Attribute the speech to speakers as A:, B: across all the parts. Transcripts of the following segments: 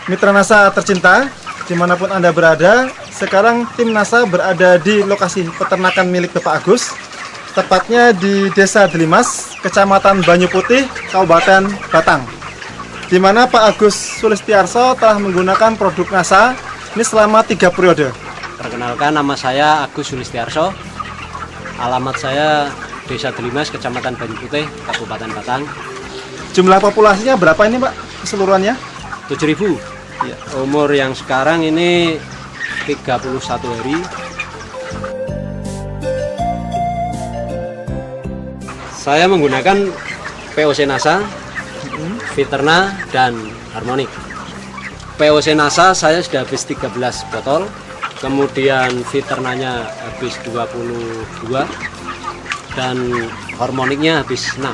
A: Mitra NASA tercinta, dimanapun Anda berada, sekarang tim NASA berada di lokasi peternakan milik Bapak Agus, tepatnya di Desa Delimas, Kecamatan Banyu Putih, Kabupaten Batang, di mana Pak Agus Sulistiarso telah menggunakan produk NASA ini selama 3 periode.
B: Perkenalkan, nama saya Agus Sulistiarso, alamat saya Desa Delimas, Kecamatan Banyu Putih, Kabupaten Batang.
A: Jumlah populasinya berapa ini Pak keseluruhannya?
B: 7.000.
A: Ya.
B: Umur yang sekarang ini 31 hari. Saya menggunakan POC NASA, Viterna, dan Harmonic. POC NASA saya sudah habis 13 botol, kemudian Viternanya habis 22, dan Harmonicnya habis 6.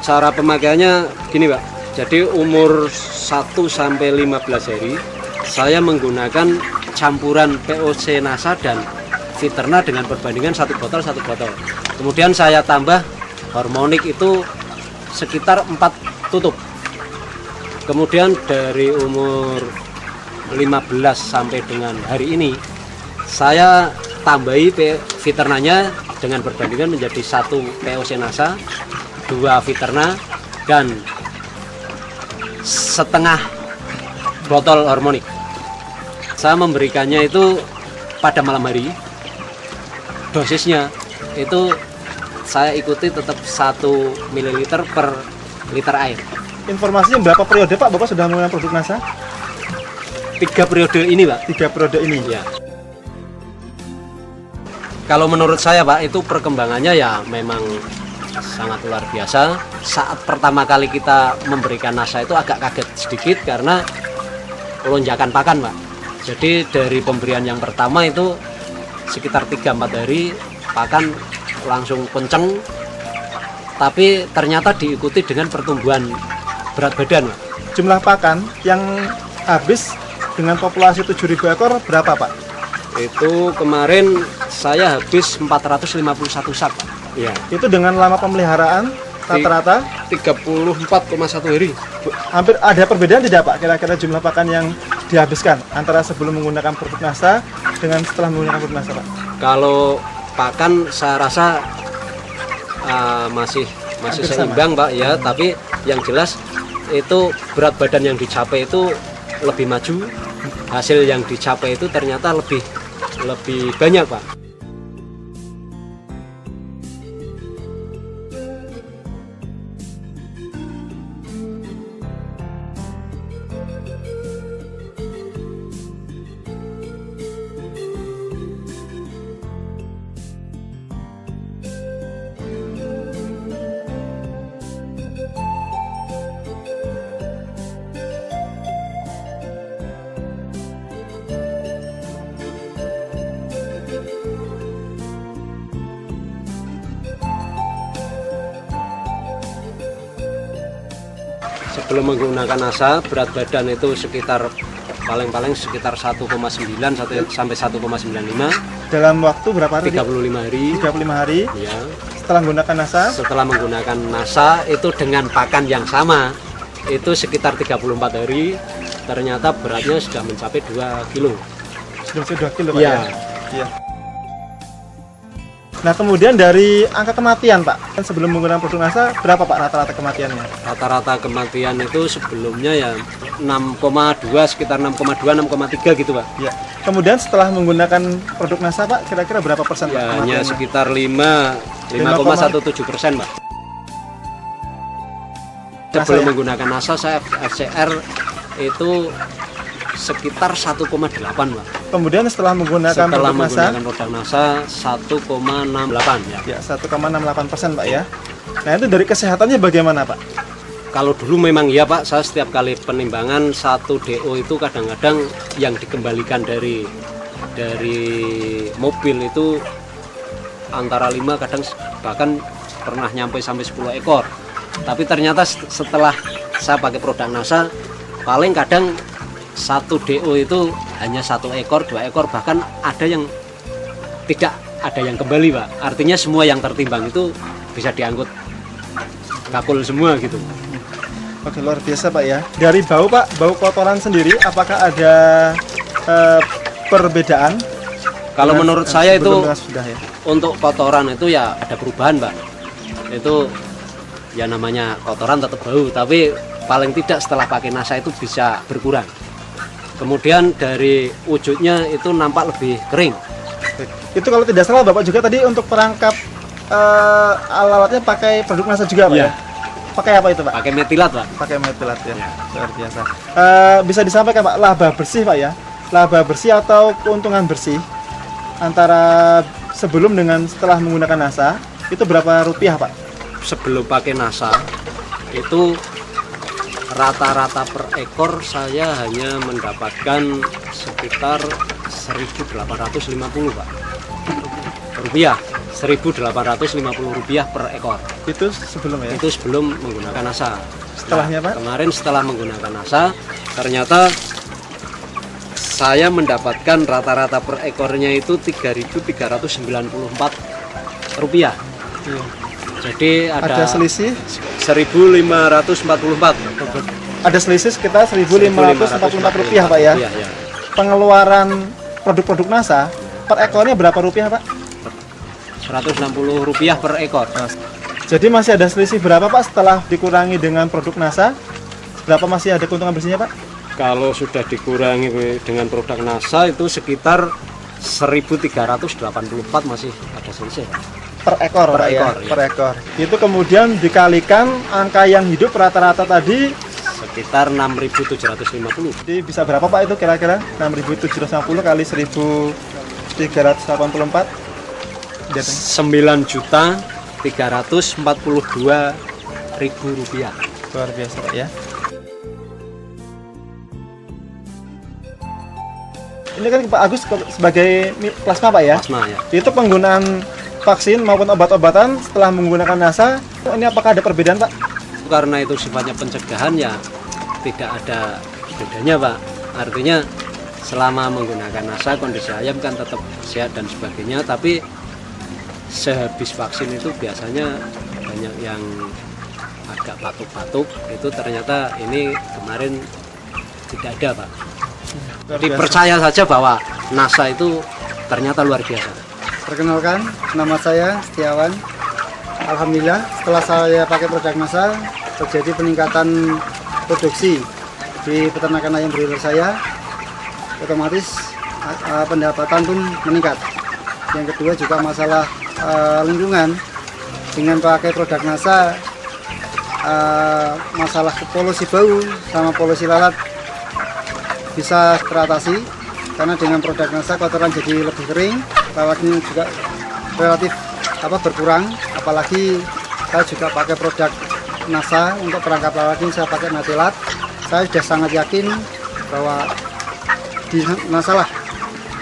B: Cara pemakaiannya gini Pak, jadi umur 1 sampai 15 hari saya menggunakan campuran POC NASA dan Viterna dengan perbandingan 1 botol. Kemudian saya tambah Harmonic itu sekitar 4 tutup. Kemudian dari umur 15 sampai dengan hari ini saya tambahi Viternanya dengan perbandingan menjadi 1 POC NASA, 2 Viterna, dan setengah botol Harmonic. Saya memberikannya itu pada malam hari. Dosisnya itu saya ikuti tetap 1 ml per liter air.
A: Informasinya berapa periode Pak Bapak sudah menggunakan produk NASA?
B: 3 periode ini Pak.
A: 3 periode ini
B: Ya. Kalau menurut saya Pak, itu perkembangannya ya memang sangat luar biasa. Saat pertama kali kita memberikan NASA itu agak kaget sedikit karena lonjakan pakan Pak. Jadi dari pemberian yang pertama itu sekitar 3-4 hari pakan langsung kenceng, tapi ternyata diikuti dengan pertumbuhan berat badan Pak.
A: Jumlah pakan yang habis dengan populasi 7.000 ekor berapa Pak?
B: Itu kemarin saya habis 451 sak Pak. Ya.
A: Itu dengan lama pemeliharaan rata-rata
B: 34,1 hari.
A: Hampir ada perbedaan tidak Pak kira-kira jumlah pakan yang dihabiskan antara sebelum menggunakan produk NASA dengan setelah menggunakan produk NASA Pak?
B: Kalau pakan saya rasa masih seimbang Pak ya, tapi yang jelas itu berat badan yang dicapai itu lebih maju, hasil yang dicapai itu ternyata lebih banyak Pak. Sebelum menggunakan NASA, berat badan itu sekitar paling sekitar 1,9 sampai 1,95.
A: Dalam waktu berapa hari?
B: 35 hari.
A: 35 hari.
B: Ya.
A: Setelah menggunakan NASA?
B: Setelah menggunakan NASA itu dengan pakan yang sama, itu sekitar 34 hari, ternyata beratnya sudah mencapai 2 kilo.
A: Sudah 2 kilo Pak
B: Ya.
A: Ya. Nah kemudian dari angka kematian Pak, kan sebelum menggunakan produk NASA berapa Pak rata-rata kematiannya?
B: Rata-rata kematian itu sebelumnya ya 6,2, sekitar 6,2-6,3 gitu Pak.
A: Ya. Kemudian setelah menggunakan produk NASA Pak, kira-kira berapa persen Pak
B: Ya, hanya
A: kematiannya?
B: sekitar 5,17% Pak. Sebelum menggunakan NASA saya FCR itu sekitar 1,8 Pak.
A: Kemudian setelah menggunakan produk
B: produk NASA 1,68 ya.
A: Ya 1,68% Pak ya. Nah itu dari kesehatannya bagaimana Pak?
B: Kalau dulu memang iya Pak, saya setiap kali penimbangan 1 DO itu kadang-kadang yang dikembalikan dari mobil itu antara 5, kadang bahkan pernah nyampe sampai 10 ekor. Tapi ternyata setelah saya pakai produk NASA, paling kadang 1 DO itu hanya 1 ekor, 2 ekor, bahkan ada yang tidak ada yang kembali Pak. Artinya semua yang tertimbang itu bisa diangkut bakul semua gitu.
A: Oke, luar biasa Pak ya. Dari bau Pak, bau kotoran sendiri, apakah ada perbedaan?
B: Kalau menurut saya itu
A: sebelum dengan sudah ya.
B: untuk kotoran itu ya ada perubahan, Pak. Itu ya namanya kotoran tetap bau, tapi paling tidak setelah pakai NASA itu bisa berkurang. Kemudian dari wujudnya itu nampak lebih kering.
A: Itu kalau tidak salah Bapak juga tadi untuk perangkap alat-alatnya pakai produk NASA juga Pak
B: Iya.
A: ya? Pakai apa itu Pak?
B: Pakai metilat, Pak.
A: Pakai metilat ya,
B: Ya.
A: luar biasa. Bisa disampaikan Pak, laba bersih Pak ya? Laba bersih atau keuntungan bersih antara sebelum dengan setelah menggunakan NASA itu berapa rupiah Pak?
B: Sebelum pakai NASA itu rata-rata per ekor saya hanya mendapatkan sekitar 1.850 Pak rupiah, 1.850 rupiah per ekor.
A: Itu sebelum ya?
B: Itu sebelum menggunakan NASA.
A: Setelahnya Pak?
B: Kemarin setelah menggunakan NASA ternyata saya mendapatkan rata-rata per ekornya itu 3.394 rupiah.
A: Iya.
B: Jadi
A: Ada selisih?
B: 1.544.
A: Ada selisih sekitar 1.544 rupiah Pak ya?
B: Ya.
A: Pengeluaran produk-produk NASA per ekornya berapa rupiah Pak?
B: 160 rupiah per ekor.
A: Jadi masih ada selisih berapa Pak setelah dikurangi dengan produk NASA? Berapa masih ada keuntungan bersihnya Pak?
B: Kalau sudah dikurangi dengan produk NASA itu sekitar 1.384 masih ada selisih.
A: Per ekor
B: Per
A: Pak ya?
B: ekor, ya.
A: Per ekor. Itu kemudian dikalikan angka yang hidup rata-rata tadi,
B: Sekitar 6.750.
A: jadi bisa berapa Pak itu kira-kira? 6.750 kali 1.384?
B: 9.342.000 rupiah.
A: Luar biasa Pak ya. Ini kan Pak Agus sebagai plasma Pak ya?
B: Plasma ya.
A: Itu penggunaan vaksin maupun obat-obatan setelah menggunakan NASA, ini apakah ada perbedaan Pak?
B: Karena itu sifatnya pencegahan ya tidak ada bedanya Pak. Artinya selama menggunakan NASA kondisi ayam kan tetap sehat dan sebagainya, tapi sehabis vaksin itu biasanya banyak yang agak batuk-batuk, itu ternyata ini kemarin tidak ada Pak.
A: Luar
B: Jadi
A: biasa.
B: percaya saja bahwa NASA itu ternyata luar biasa.
C: Perkenalkan, nama saya Setiawan. Alhamdulillah, setelah saya pakai produk NASA, terjadi peningkatan produksi di peternakan ayam broiler saya. Otomatis pendapatan pun meningkat. Yang kedua juga masalah lingkungan. Dengan pakai produk NASA, masalah polusi bau sama polusi lalat bisa teratasi. Karena dengan produk NASA kotoran jadi lebih kering, lalatnya juga relatif berkurang. Apalagi saya juga pakai produk NASA untuk perangkap lalat ini, saya pakai metilat. Saya sudah sangat yakin bahwa di NASA lah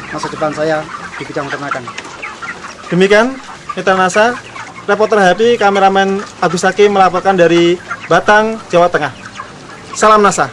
C: masa depan saya di bidang peternakan.
A: Demikian mitra NASA, reporter Happy, kameramen Agus Hakim melaporkan dari Batang, Jawa Tengah. Salam NASA.